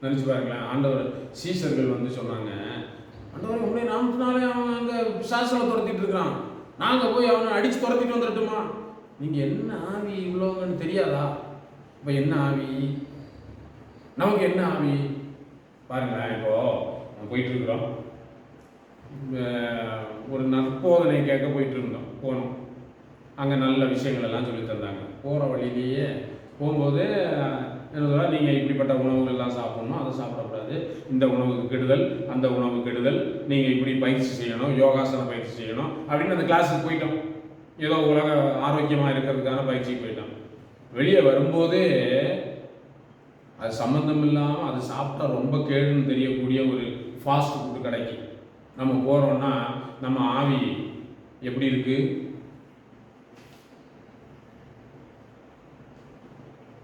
நினைச்சு பாருங்களேன். ஆண்டவர் சீசர்கள் வந்து சொன்னாங்க, ஆண்டவர் உடனே நாமத்தினாலே அவன் அங்க பிசாசுல துரத்திட்டு இருக்கிறான், நாங்க போய் அவனை அடிச்சு துரத்திட்டு வந்துடட்டுமா? நீங்க என்ன ஆவி இவ்வளோங்கன்னு தெரியாதா? இப்ப என்ன ஆவி நமக்கு? என்ன ஆவி பாருங்களேன். இப்போ நம்ம போயிட்டு இருக்கிறோம், ஒரு நற்போதனை கேட்க போயிட்டு இருந்தோம், போனோம். அங்கே நல்ல விஷயங்கள் எல்லாம் சொல்லி தந்தாங்க. போகிற வழியிலேயே போகும்போது என்ன, நீங்கள் இப்படிப்பட்ட உணவுகள்லாம் சாப்பிடணும், அதை சாப்பிடக்கூடாது, இந்த உணவுக்கு கெடுதல், அந்த உணவு கெடுதல், நீங்கள் இப்படி பயிற்சி செய்யணும், யோகாசன பயிற்சி செய்யணும் அப்படின்னு அந்த கிளாஸுக்கு போயிட்டோம். ஏதோ உலக ஆரோக்கியமாக இருக்கிறதுக்கான பயிற்சிக்கு போயிட்டோம். வெளியே வரும்போதே அது சம்மந்தம் இல்லாமல் அது சாப்பிட்டா ரொம்ப கேடுன்னு தெரியக்கூடிய ஒரு ஃபாஸ்ட் ஃபுட்டு கடைக்கு நம்ம போகிறோம்னா நம்ம ஆவி எப்படி இருக்கு?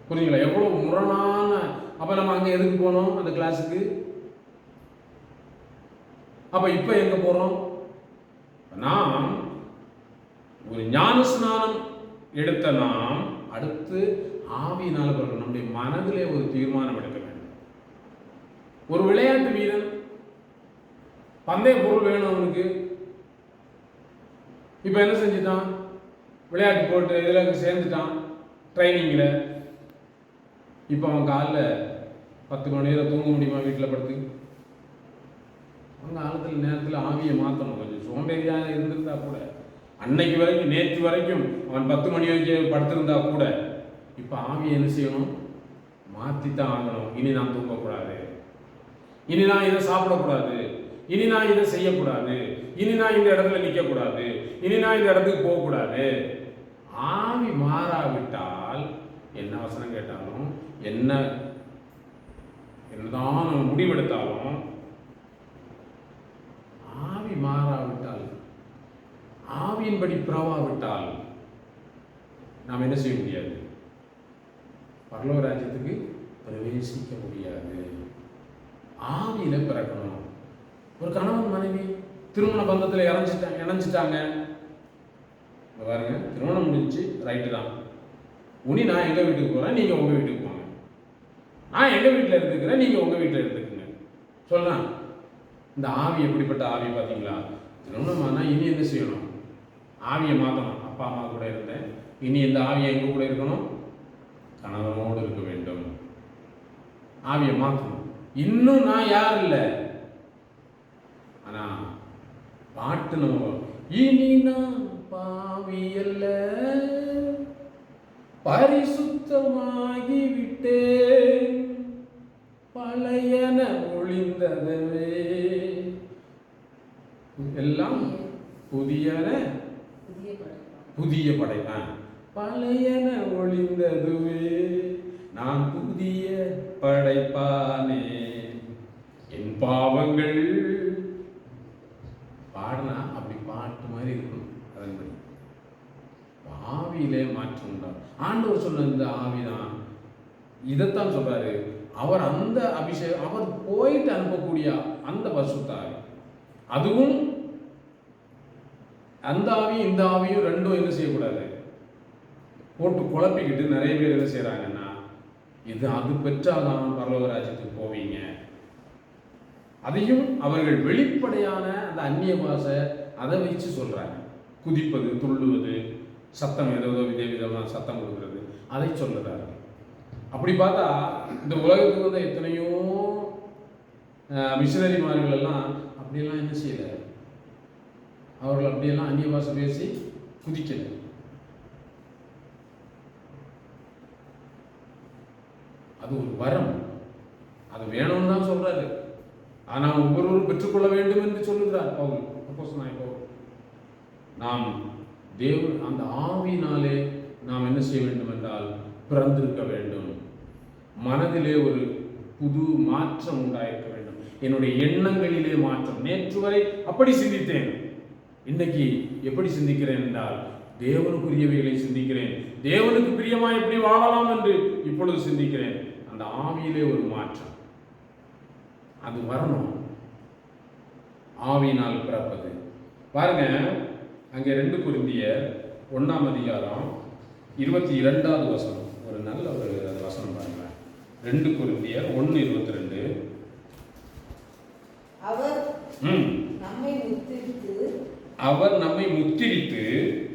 புரியுங்களா? எவ்வளோ முரணான. அப்போ நம்ம அங்கே எதுக்கு போனோம்? அந்த கிளாஸுக்கு. அப்போ இப்போ எங்கே போகிறோம்? நாம் ஒரு ஞானஸ்நானம் எடுத்த நாம் அடுத்து ஆவியினால பிறகு நம்முடைய மனதிலே ஒரு தீர்மானம் எடுக்க வேண்டும். ஒரு விளையாட்டு வீரன், பந்தய பொருள் வேணும் அவனுக்கு. இப்போ என்ன செஞ்சுட்டான்? விளையாட்டு போட்டு இதில் சேர்ந்துட்டான் ட்ரைனிங்கில். இப்போ அவன் காலைல 10 மணி நேரம் தூங்க முடியுமா வீட்டில் படுத்து? அவங்க காலத்தில் நேரத்தில் ஆவியை மாற்றணும். கொஞ்சம் சோம்பேறியாக இருந்திருந்தா கூட, அன்னைக்கு வரைக்கும் நேற்று வரைக்கும் அவன் 10 மணி வரைக்கும் படுத்திருந்தா கூட, இப்போ ஆவியை என்ன செய்யணும்? மாற்றித்தான் ஆகணும். இனி நான் தூங்கக்கூடாது, இனி நான் இதை சாப்பிடக்கூடாது, இனி நான் இதை செய்யக்கூடாது, இனி நான் இந்த இடத்துல நிற்கக்கூடாது, இனி நான் இந்த இடத்துக்கு போகக்கூடாது. ஆவி மாறாவிட்டால் என்ன வசனம் கேட்டாலும் என்னதான் நம்ம முடிவெடுத்தாலும், ஆவி மாறாவிட்டால், ஆவியின்படி பிறவாவிட்டால் நாம் என்ன செய்ய முடியாது? பரலோக ராஜ்யத்துக்கு பிரவேசிக்க முடியாது. ஆவியில பிறக்கணும். ஒரு கணவன் மனைவி திருமண பந்தத்தில் இணைஞ்சிட்டாங்க. பாருங்க, திருமணம் முடிஞ்சு ரைட்டு தான். உனி நான் எங்கள் வீட்டுக்கு போகிறேன், நீங்கள் உங்கள் வீட்டுக்கு போங்க. நான் எங்கள் வீட்டில் இருந்துக்கிறேன், நீங்கள் உங்கள் வீட்டில் இருந்துக்குங்க சொல்லலாம். இந்த ஆவி எப்படிப்பட்ட ஆவி பார்த்தீங்களா? திருமணமானால் இனி என்ன செய்யணும்? ஆவியை மாற்றணும். அப்பா அம்மா கூட இருந்தேன், இனி இந்த ஆவியை எங்க கூட இருக்கணும்? கணவனோடு இருக்க வேண்டும். ஆவியை மாற்றணும். இன்னும் நான் யார் இல்லை, ஆனால் பாட்டு நம்ம இனி நான் பாவியல்ல பரிசுத்தமாகி விட்டேன், பழையன ஒளிந்ததவே எல்லாம் புதிய படைப்பான். பழையன ஒளிந்ததுவே நான் புதிய படைப்பானே, என் பாவங்கள் பாடினா அப்படி பாட்டு மாதிரி இருக்கணும். அதன்படி ஆவியிலே மாற்றம் உண்டாகும். ஆண்டவர் சொன்ன இந்த ஆவிதான் இதைத்தான் சொல்றாரு. அவர் அந்த அபிஷேகம், அவர் போயிட்டு அனுப்பக்கூடிய அந்த பரிசுத்த ஆவி, அதுவும் அந்த ஆவியும் இந்த ஆவியும் ரெண்டும் என்ன செய்யக்கூடாது, போட்டு குழப்பிக்கிட்டு நிறைய பேர் என்ன செய்யறாங்கன்னா, இது அது பெற்றாதான் பரலோக ராஜ்யத்துக்கு போவீங்க. அதையும் அவர்கள் வெளிப்படையான அந்த அந்நிய பாஷை அதை வச்சு சொல்றாங்க. குதிப்பது, துள்ளுவது, சத்தம் ஏதோ விதவிதமான சத்தம் கொடுக்கிறது, அதை சொல்லுறாரு. அப்படி பார்த்தா இந்த உலகத்துக்கு வந்து எத்தனையோ மிஷனரிமார்கள் எல்லாம் அப்படியெல்லாம் என்ன செய்யல, அவர்கள் அப்படியெல்லாம் அந்நிய பாஷை பேசி குதிக்கல. அது ஒரு வரம், அது வேணும்னு தான் சொல்றாரு. ஆனால் ஒவ்வொருவரும் பெற்றுக்கொள்ள வேண்டும் என்று சொல்லுகிறார் பவுல், அப்போஸ்தலனாகிய பவுல். நாம் தேவன் அந்த ஆவியினாலே நாம் என்ன செய்ய வேண்டும் என்றால் பிறந்திருக்க வேண்டும். மனதிலே ஒரு புது மாற்றம் உண்டாயிருக்க வேண்டும். என்னுடைய எண்ணங்களிலே மாற்றம். நேற்று வரை அப்படி சிந்தித்தேன், இன்னைக்கு எப்படி சிந்திக்கிறேன் என்றால் தேவனுக்குரியவைகளை சிந்திக்கிறேன். தேவனுக்கு பிரியமாய் எப்படி வாழலாம் என்று இப்பொழுது சிந்திக்கிறேன். அந்த ஆவியிலே ஒரு மாற்றம் அது வரணும். ஆவியினால் பிறப்பது பாருங்க. அங்கே 2 கொரிந்தியர் 1ஆம் அதிகாரம் 22வது வசனம், ஒரு நல்ல ஒரு வசனம் பாருங்க. 2 கொரிந்தியர் 1:22. அவர் நம்மை முத்திரித்து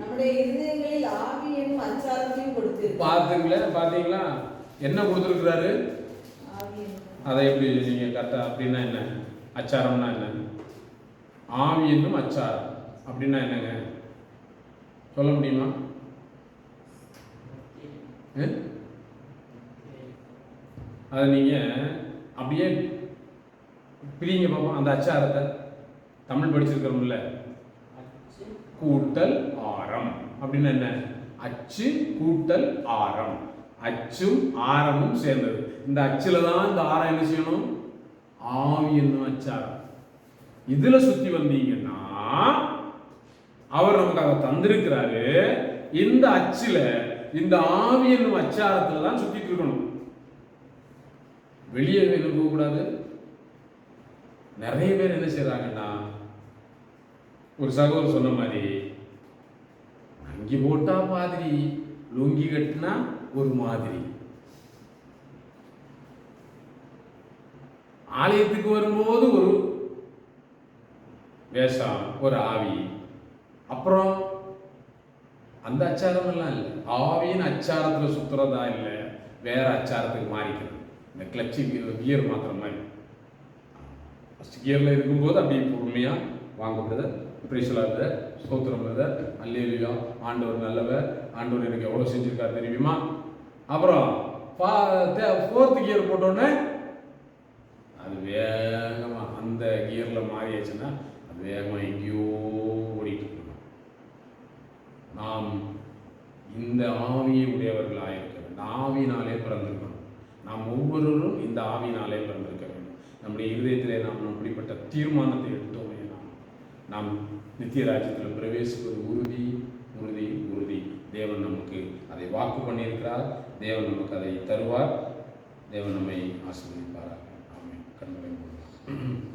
நம்முடைய இருதயங்களில் ஆவி என்னும் அச்சாரத்தையும் கொடுத்திருக்கிறார். பாத்தீங்களா என்ன கொடுத்திருக்கிறாரு? அதை எப்படி நீங்க கரெக்டா, அப்படின்னா என்ன அச்சாரம்னா என்ன? ஆவி என்னும் அச்சாரம் அப்படின்னா என்னங்க சொல்ல முடியுமா? அதை நீங்க அப்படியே பிரிங்க பார்ப்போம். அந்த அச்சாரத்தை தமிழ் படிச்சிருக்கிறோம்ல, கூட்டல் ஆரம் அப்படின்னா என்ன? அச்சு கூட்டல் ஆரம், அச்சும் ஆரமும் சேர்ந்தது. இந்த அச்சுல தான் இந்த ஆரம் என்ன செய்யணும்? ஆவி என்னும் அச்சாரம். இதுல சுத்தி வந்தீங்கன்னா அவர் நமக்கு அதை தந்திருக்கிறாரு. இந்த அச்சுல, இந்த ஆவி என்னும் அச்சாரத்துல தான் சுத்திட்டு இருக்கணும். வெளியே என்ன போகக்கூடாது. நிறைய பேர் என்ன செய்யறாங்கன்னா, ஒரு சகோதரர் சொன்ன மாதிரி, அங்கி போட்டா மாதிரி, லுங்கி கட்டினா ஒரு மாதிரி, ஆலயத்துக்கு வரும்போது ஒரு வேஷம், ஒரு ஆவி, அப்புறம் அந்த அச்சாரம் எல்லாம் இல்லை. ஆவியின் அச்சாரத்தில் சுத்துறதா இல்லை, வேற அச்சாரத்துக்கு மாறிக்கிறது. இந்த கிளட்சி கியர் மாத்திர மாதிரி. ஃபர்ஸ்ட் கியர்ல இருக்கும்போது அப்படியே பொறுமையா வாங்க பிரதர், பிரேசலாத ஸ்தோத்திரம் பிரதர், அல்லேலூயா, ஆண்டவர் நல்லவர், ஆண்டவர் எனக்கு எவ்வளோ செஞ்சிருக்காரு தெரியுமா. அப்புறம் 4th கியர் போட்டோன்னே அது வேகமா அந்த கியர்ல மாறியாச்சுன்னா அது வேகமா எங்கேயோ ஓடிட்டு இருக்கணும். நாம் இந்த ஆவியை உடையவர்களாக இருக்க வேண்டும். ஆவியினாலே பிறந்திருக்கணும். நாம் ஒவ்வொருவரும் இந்த ஆவியினாலே பிறந்திருக்க வேண்டும். நம்முடைய இருதயத்திலே நாம் அப்படிப்பட்ட தீர்மானத்தை எடுத்தோமே, நாம் நித்திய ராஜ்யத்தில் பிரவேசிப்பது உறுதி உறுதி உறுதி. தேவன் நமக்கு அதை வாக்கு பண்ணியிருக்கிறார். தேவன் நமக்கு அதை தருவார். தேவன் நம்மை ஆசீர்வதிப்பார். ஆமென். கண்களை மூடுவோம்.